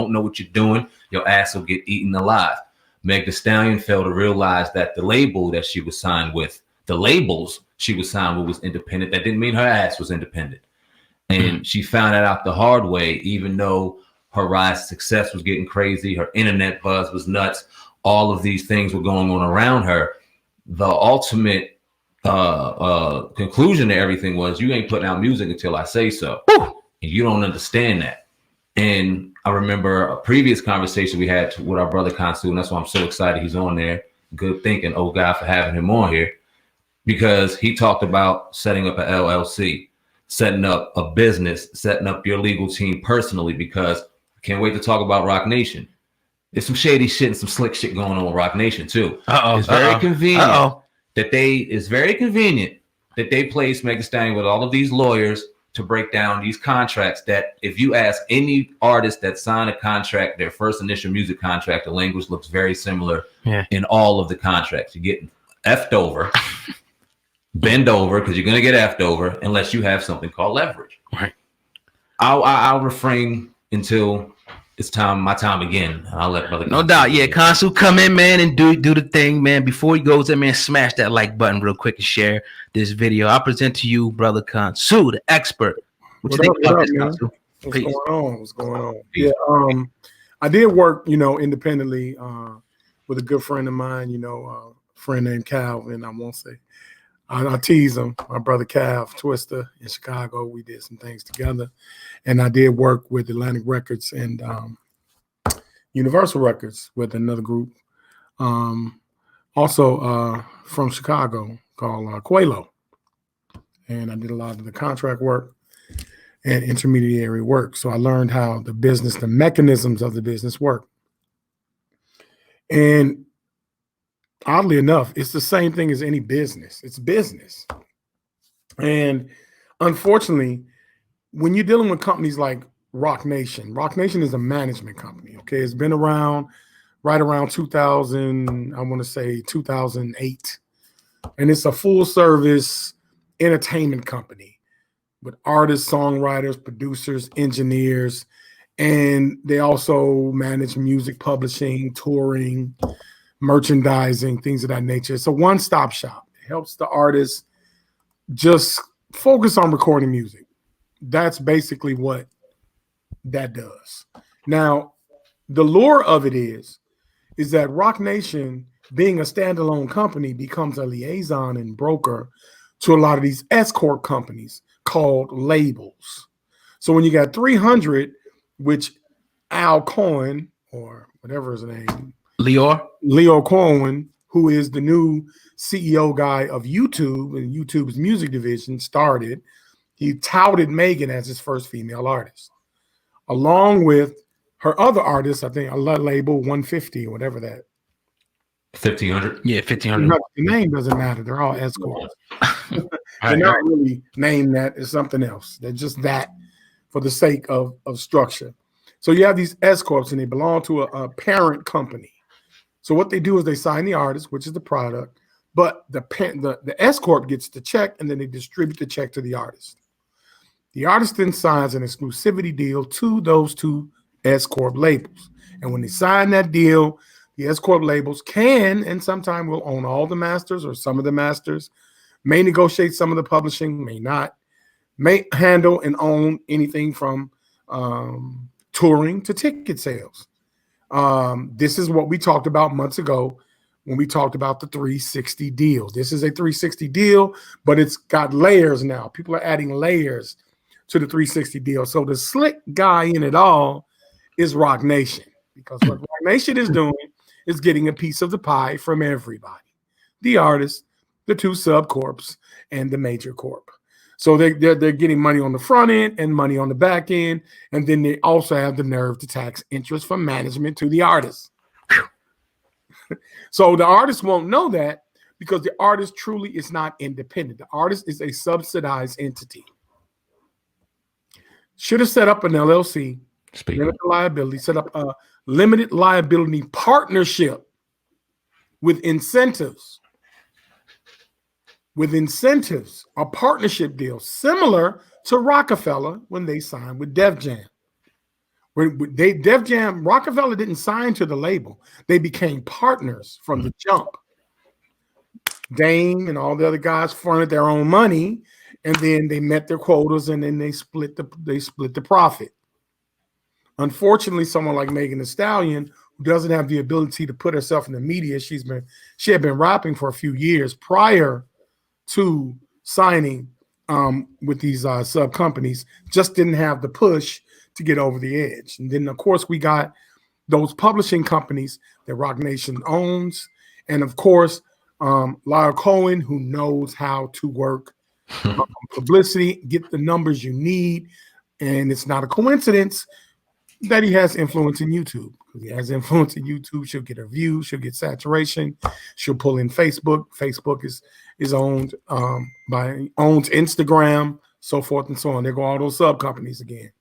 don't know what you're doing, your ass will get eaten alive. Meg Thee Stallion failed to realize that the label that she was signed with, the labels she was signed with was independent. That didn't mean her ass was independent. And she found that out the hard way, even though her rise to success was getting crazy, her internet buzz was nuts, all of these things were going on around her. The ultimate conclusion to everything was, you ain't putting out music until I say so. And you don't understand that. And I remember a previous conversation we had with our brother Kansu, and that's why I'm so excited he's on there. Good thinking, oh God, for having him on here, because he talked about setting up an LLC, setting up a business, setting up your legal team personally, because I can't wait to talk about Rocnation. There's some shady shit and some slick shit going on with Rocnation too. It's very convenient that they place Meg Thee Stallion with all of these lawyers to break down these contracts that if you ask any artist that signed a contract, their first initial music contract, the language looks very similar in all of the contracts. You're getting effed over, bend over, because you're going to get effed over unless you have something called leverage. Right. I'll refrain until it's my time again. I'll let brother. No doubt. Yeah, Consul, come in, man, and do the thing, man. Before he goes in, man, smash that like button real quick and share this video. I present to you, brother Consul, the expert. What you think about this, Consul? What's going on? Yeah, I did work, independently with a good friend of mine, a friend named Calvin. I won't say. I tease him, my brother Cav Twister in Chicago. We did some things together, and I did work with Atlantic Records and Universal Records with another group, also from Chicago called Quelo, and I did a lot of the contract work and intermediary work. So I learned how the mechanisms of the business work, and oddly enough, it's the same thing as any business. It's business. And unfortunately, when you're dealing with companies like Rocnation is a management company, okay? It's been around right around 2000, I want to say 2008. And it's a full service entertainment company with artists, songwriters, producers, engineers, and they also manage music publishing, touring, merchandising, things of that nature. It's a one-stop shop. It helps the artists just focus on recording music. That's basically what that does. Now, the lure of it is that Rocnation, being a standalone company, becomes a liaison and broker to a lot of these S-corp companies called labels. So when you got 300, which Al Cohen, or whatever his name, Leo Cohen, who is the new CEO guy of YouTube and YouTube's music division, started. He touted Megan as his first female artist, along with her other artists. I think a label 150 or whatever that. 1500. Yeah, 1500. The name doesn't matter. They're all S-corps. They're not really named that. It's something else. They're just that for the sake of structure. So you have these S-corps and they belong to a parent company. So what they do is they sign the artist, which is the product, but the S-corp gets the check and then they distribute the check to the artist. The artist then signs an exclusivity deal to those two S-corp labels. And when they sign that deal, the S-corp labels can and sometimes will own all the masters or some of the masters, may negotiate some of the publishing, may not, may handle and own anything from touring to ticket sales. This is what we talked about months ago when we talked about the 360 deal. This is a 360 deal, but it's got layers now. People are adding layers to the 360 deal. So the slick guy in it all is Rocnation, because what Rocnation is doing is getting a piece of the pie from everybody. The artists, the two sub-corps, and the major corp. So they're getting money on the front end and money on the back end, and then they also have the nerve to tax interest from management to the artist. So the artist won't know that because the artist truly is not independent. The artist is a subsidized entity. Should have set up an LLC, limited liability, set up a limited liability partnership with incentives. A partnership deal similar to Rockefeller when they signed with Def Jam, Def Jam, Rockefeller didn't sign to the label. They became partners from the jump. Dame and all the other guys fronted their own money, and then they met their quotas, and then they split the profit. Unfortunately, someone like Megan Thee Stallion, who doesn't have the ability to put herself in the media, she had been rapping for a few years prior to signing with these sub companies, just didn't have the push to get over the edge. And then, of course, we got those publishing companies that Rocnation owns, and of course, Lyle Cohen, who knows how to work publicity, get the numbers you need, and it's not a coincidence that he has influence in YouTube. He has influence in YouTube. She'll get her views. She'll get saturation. She'll pull in Facebook. Facebook is owned owns Instagram, so forth and so on. There go all those sub companies again.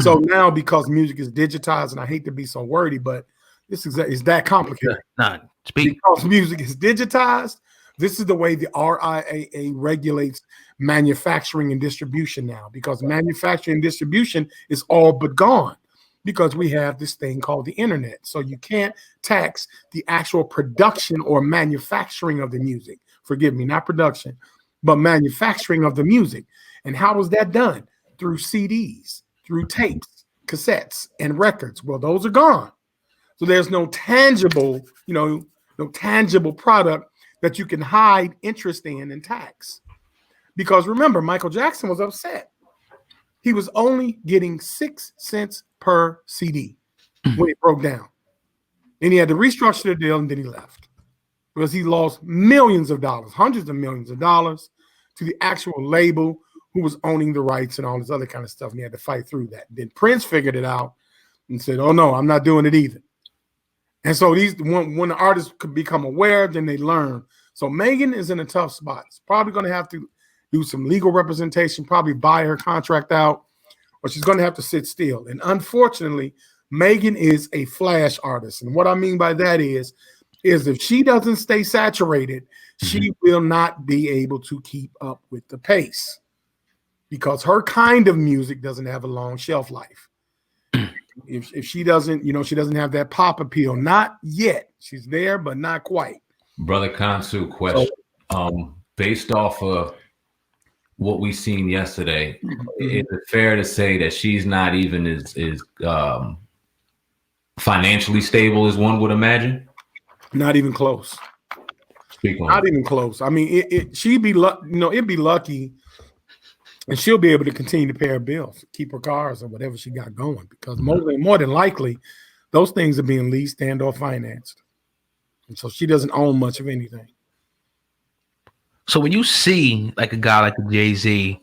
So now, because music is digitized, and I hate to be so wordy, but this is that complicated. Because music is digitized, this is the way the RIAA regulates manufacturing and distribution now. Because manufacturing and distribution is all but gone, because we have this thing called the internet. So you can't tax the actual production or manufacturing of the music. Forgive me, not production, but manufacturing of the music. And how was that done? Through CDs, through tapes, cassettes, and records. Well, those are gone. So there's no tangible, no tangible product that you can hide interest in and tax. Because remember, Michael Jackson was upset. He was only getting 6 cents per CD when it broke down. Then he had to restructure the deal, and then he left. Because he lost millions of dollars, hundreds of millions of dollars, to the actual label who was owning the rights and all this other kind of stuff. And he had to fight through that. Then Prince figured it out and said, oh no, I'm not doing it either. And so when the artists could become aware, then they learn. So Megan is in a tough spot. It's probably going to have to do some legal representation, probably buy her contract out, or she's going to have to sit still. And unfortunately, Megan is a flash artist. And what I mean by that is if she doesn't stay saturated, she will not be able to keep up with the pace, because her kind of music doesn't have a long shelf life. If she doesn't, she doesn't have that pop appeal. Not yet. She's there, but not quite. Brother Kansu, question. Based off of what we seen yesterday, is it fair to say that she's not even as financially stable as one would imagine? Not even close. Not even close. I mean, she'd be it'd be lucky. And she'll be able to continue to pay her bills, keep her cars or whatever she got going, because more than likely, those things are being leased and or financed. And so she doesn't own much of anything. So when you see like a guy like Jay-Z,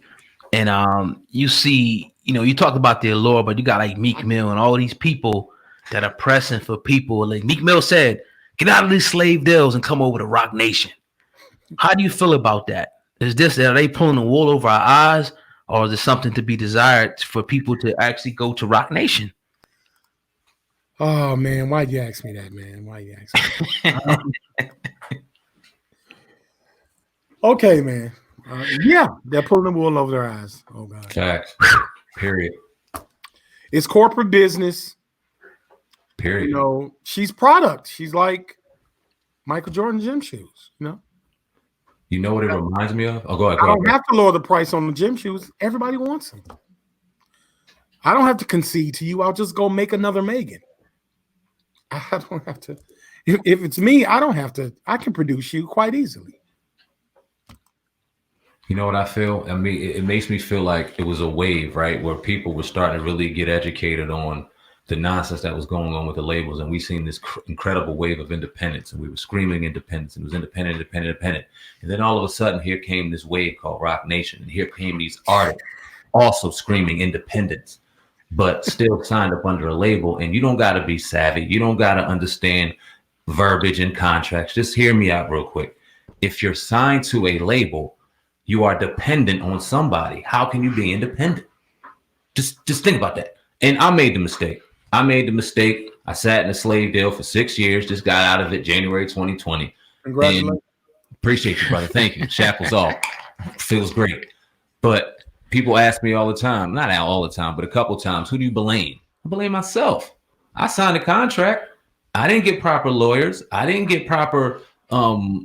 and you see, you talk about the allure, but you got like Meek Mill and all these people that are pressing for people. Like Meek Mill said, get out of these slave deals and come over to Rocnation. How do you feel about that? Are they pulling the wool over our eyes, or is it something to be desired for people to actually go to Rocnation? Oh man, why'd you ask me that, man? Why you ask me? Okay, man. Yeah, they're pulling the wool over their eyes. Oh God. Facts. Period. It's corporate business. Period. She's product. She's like Michael Jordan gym shoes. You know what it reminds me of? Oh, go ahead. I don't have to lower the price on the gym shoes. Everybody wants them. I don't have to concede to you. I'll just go make another Megan. I don't have to. If it's me, I don't have to. I can produce you quite easily. You know what I feel? I mean, it makes me feel like it was a wave, right? Where people were starting to really get educated on the nonsense that was going on with the labels. And we seen this incredible wave of independence, and we were screaming independence, and it was independent. And then all of a sudden, here came this wave called Rocnation. And here came these artists also screaming independence, but still signed up under a label. And you don't got to be savvy. You don't got to understand verbiage and contracts. Just hear me out real quick. If you're signed to a label, you are dependent on somebody. How can you be independent? Just think about that. And I made the mistake. I sat in a slave deal for 6 years, just got out of it January 2020. Congratulations. And appreciate you, brother. Thank you. Shackles off. Feels great. But people ask me all the time, not all the time, but a couple times, who do you blame? I blame myself. I signed a contract. I didn't get proper lawyers. I didn't get proper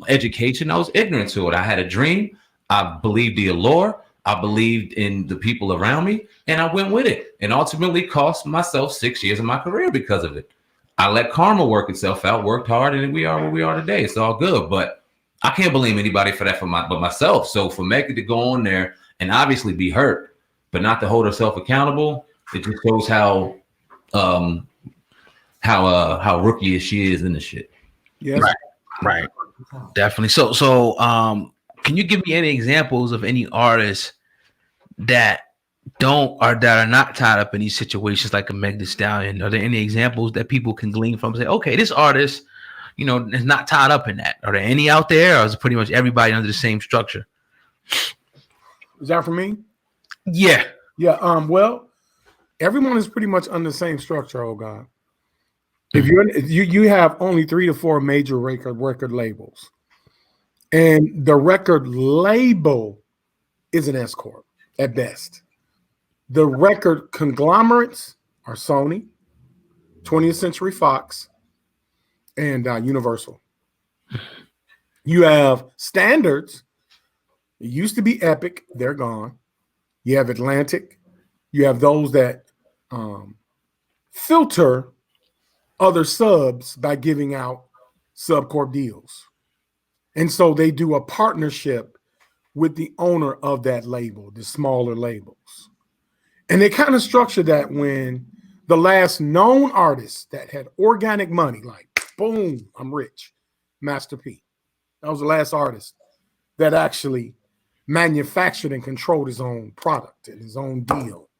education. I was ignorant to it. I had a dream. I believed the allure. I believed in the people around me, and I went with it, and ultimately cost myself 6 years of my career because of it. I let karma work itself out, worked hard, and we are where we are today. It's all good, but I can't blame anybody for that but myself. So for Megan to go on there and obviously be hurt, but not to hold herself accountable, it just shows how rookie she is in the shit. Yes. Right. Definitely. So can you give me any examples of any artists that are not tied up in these situations like a Meg Thee Stallion? Are there any examples that people can glean from and say, okay, this artist, is not tied up in that? Are there any out there, or is it pretty much everybody under the same structure? Is that for me? Yeah. Well, everyone is pretty much under the same structure. Oh God. If you have only 3 to 4 major record labels, and the record label is an S corp at best. The record conglomerates are Sony, 20th Century Fox, and Universal. You have standards. It used to be Epic. They're gone. You have Atlantic. You have those that filter other subs by giving out subcorp deals. And so they do a partnership with the owner of that label, the smaller labels. And they kind of structure that when the last known artist that had organic money, like boom, I'm rich, Master P. That was the last artist that actually manufactured and controlled his own product and his own deal.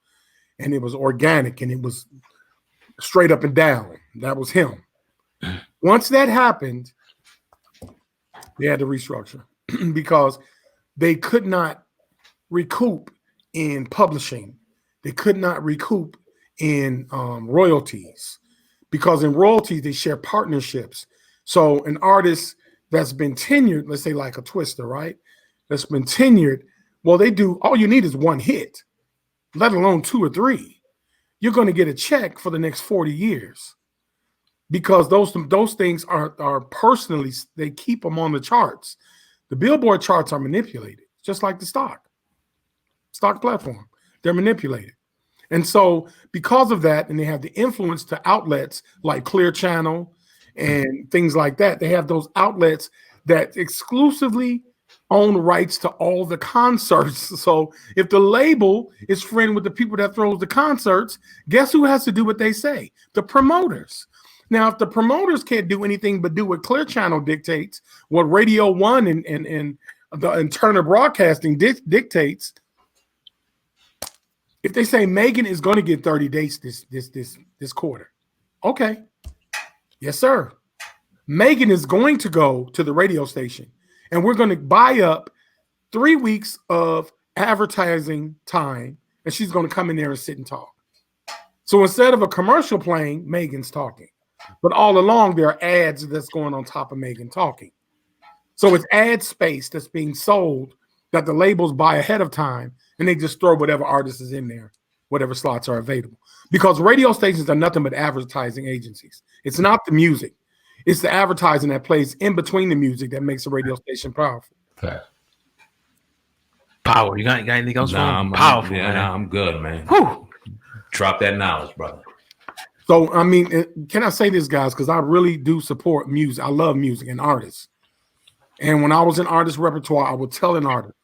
And it was organic and it was straight up and down. That was him. Once that happened, they had to restructure because they could not recoup in publishing. They could not recoup in royalties, because in royalties, they share partnerships. So an artist that's been tenured, let's say like a Twister, right? That's been tenured, well, they do, all you need is one hit, let alone 2 or 3. You're going to get a check for the next 40 years. Because those things are personally, they keep them on the charts. The Billboard charts are manipulated, just like the stock platform. They're manipulated. And so because of that, and they have the influence to outlets like Clear Channel and things like that, they have those outlets that exclusively own rights to all the concerts. So if the label is friend with the people that throws the concerts, guess who has to do what they say? The promoters. Now, if the promoters can't do anything but do what Clear Channel dictates, what Radio One and Turner Broadcasting dictates, if they say Megan is going to get 30 dates this quarter, okay, yes, sir. Megan is going to go to the radio station, and we're going to buy up 3 weeks of advertising time, and she's going to come in there and sit and talk. So instead of a commercial playing, Megan's talking. But all along, there are ads that's going on top of Megan talking. So it's ad space that's being sold that the labels buy ahead of time, and they just throw whatever artist is in there, whatever slots are available. Because radio stations are nothing but advertising agencies. It's not the music. It's the advertising that plays in between the music that makes a radio station powerful. Okay. Power. You got anything else? I'm powerful. I'm good, man. Whew. Drop that knowledge, brother. So, I mean, can I say this, guys? Because I really do support music. I love music and artists. And when I was in artist repertoire, I would tell an artist,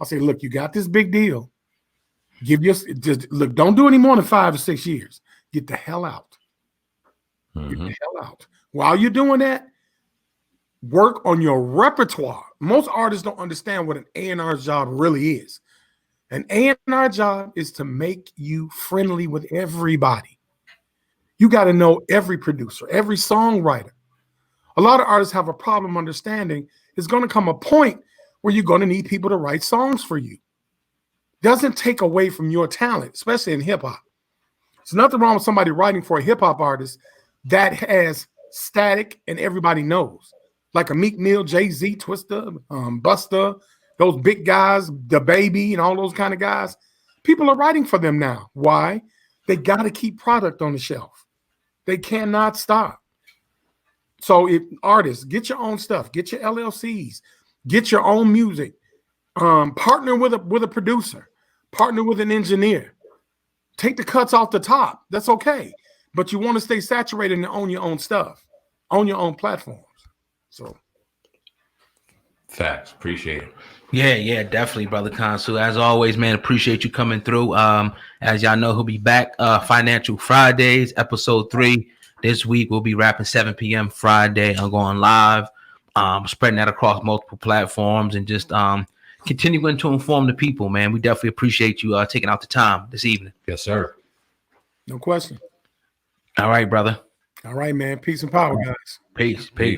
I'll say, look, you got this big deal. Look, don't do any more than 5 to 6 years. Get the hell out. Mm-hmm. Get the hell out. While you're doing that, work on your repertoire. Most artists don't understand what an A&R job really is. An A&R job is to make you friendly with everybody. You got to know every producer, every songwriter. A lot of artists have a problem understanding there's going to come a point where you're going to need people to write songs for you. Doesn't take away from your talent, especially in hip hop. There's nothing wrong with somebody writing for a hip hop artist that has static and everybody knows, like a Meek Mill, Jay-Z, Twista, Busta, those big guys, the Baby, and all those kind of guys. People are writing for them now. Why? They got to keep product on the shelf. They cannot stop. So if artists, get your own stuff, get your LLCs, get your own music, partner with a producer, partner with an engineer. Take the cuts off the top. That's okay. But you want to stay saturated and own your own stuff, own your own platforms. So facts. Appreciate it. Yeah, definitely, brother Consul. As always, man, appreciate you coming through. As y'all know, he'll be back Financial Fridays, episode 3. This week we'll be rapping 7 p.m. Friday. I'm going live, spreading that across multiple platforms and just continuing to inform the people, man. We definitely appreciate you taking out the time this evening. Yes, sir. No question. All right, brother. All right, man. Peace and power, guys. Peace.